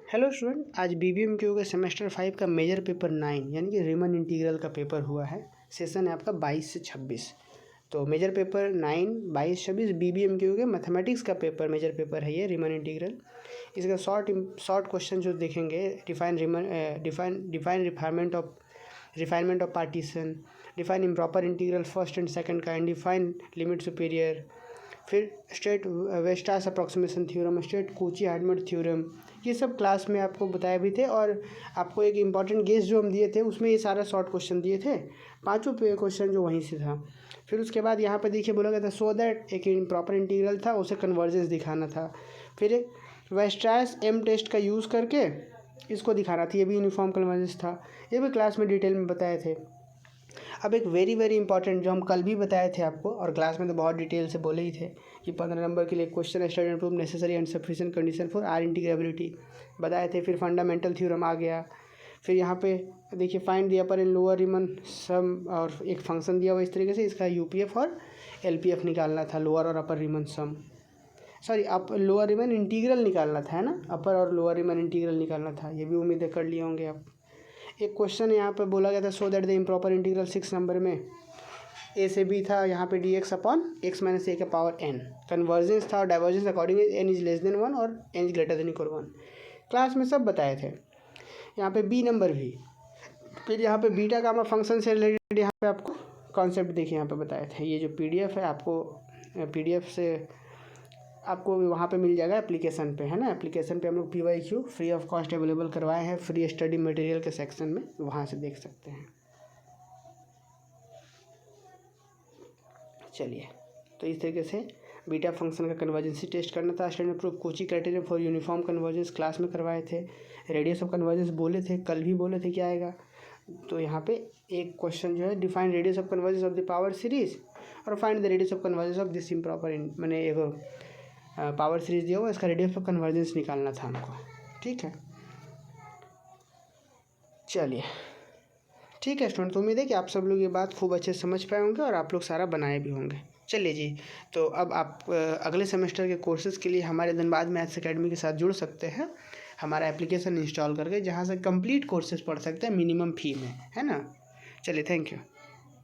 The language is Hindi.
हेलो स्टूडेंट, आज BBMQ के सेमेस्टर 5 का मेजर पेपर 9 यानी कि रीमन इंटीग्रल का पेपर हुआ है। सेशन है आपका 22 से 26। तो मेजर पेपर 9 22 26 BBMQ के मैथमेटिक्स का पेपर मेजर पेपर है ये रीमन इंटीग्रल। इसका शॉर्ट क्वेश्चन जो देखेंगे, define refinement of partition, define improper integral first and second kind, define limit superior, फिर straight Weierstrass approximation theorem, straight Cauchy Hartman theorem, ये सब क्लास में आपको बताए भी थे। और आपको एक इम्पॉर्टेंट गेस जो हम दिए थे उसमें ये सारा शॉर्ट क्वेश्चन दिए थे, पांचों क्वेश्चन जो वहीं से था। फिर उसके बाद यहाँ पे देखिए बोला गया था सो दैट एक इम्प्रॉपर इंटीग्रल था, उसे कन्वर्जेंस दिखाना था। फिर एक वेस्टास एम टेस्ट का यूज़ करके इसको दिखाना था, ये भी यूनिफॉर्म कन्वर्जेंस था। ये भी क्लास में डिटेल में बताए थे। अब एक वेरी इंपॉर्टेंट जो हम कल भी बताए थे आपको, और क्लास में तो बहुत डिटेल से बोले ही थे कि 15 नंबर के लिए question study and proof necessary and sufficient condition for R integrability बताए थे। फिर फंडामेंटल थ्योरम आ गया। फिर यहाँ पे देखिए find the upper and lower Riemann sum, और एक फंक्शन दिया हुआ इस तरीके से, इसका UPF और LPF निकालना था, लोअर और अपर रिमन सम, सॉरी लोअर रिमन इंटीग्रल निकालना था, है ना, अपर और लोअर रिमन इंटीग्रल निकालना था। ये भी उम्मीद कर लिए होंगे आप। एक क्वेश्चन यहाँ पे बोला गया था so that the improper integral 6 number में A से B था, यहाँ पे dx upon x minus a का पावर n, कन्वर्जेंस था और divergence according n is less than 1 और n is greater than equal 1। Class में सब बताए थे। यहाँ पे B नंबर भी, फिर यहाँ पे बीटा गामा फंक्शन से रिलेटेड यहाँ पे आपको कॉन्सेप्ट देखिए यहाँ पे बताए थे। ये जो PDF है आपको PDF से आपको वहाँ पे मिल जाएगा एप्लीकेशन पे, है ना। एप्लीकेशन पे हम लोग PYQ free of cost available करवाए हैं, फ्री स्टडी मटेरियल के सेक्शन में, वहाँ से देख सकते हैं। चलिए, तो इस तरीके से बीटा फंक्शन का कन्वर्जेंसी टेस्ट करना था। Standard proof Kochi criteria for uniform convergence class में करवाए थे। रेडियस ऑफ कन्वर्जेंस बोले थे, कल भी बोले थे क्या आएगा। तो यहाँ पे एक क्वेश्चन जो है define radius of convergence of the power series और find the radius of convergence of this improper, मैंने एक पावर सीरीज दिया हुआ, इसका रेडियस ऑफ कन्वर्जेंस निकालना था हमको। ठीक है, चलिए ठीक है स्टूडेंट, तो उम्मीद है कि आप सब लोग ये बात खूब अच्छे से समझ पाए होंगे और आप लोग सारा बनाए भी होंगे। चलिए जी, तो अब आप अगले सेमेस्टर के कोर्सेज़ के लिए हमारे धनबाद मैथ्स एकेडमी के साथ जुड़ सकते हैं, हमारा एप्लीकेशन इंस्टॉल करके, जहाँ से कंप्लीट कोर्सेज पढ़ सकते हैं मिनिमम फ़ी में, है ना। चलिए, थैंक यू।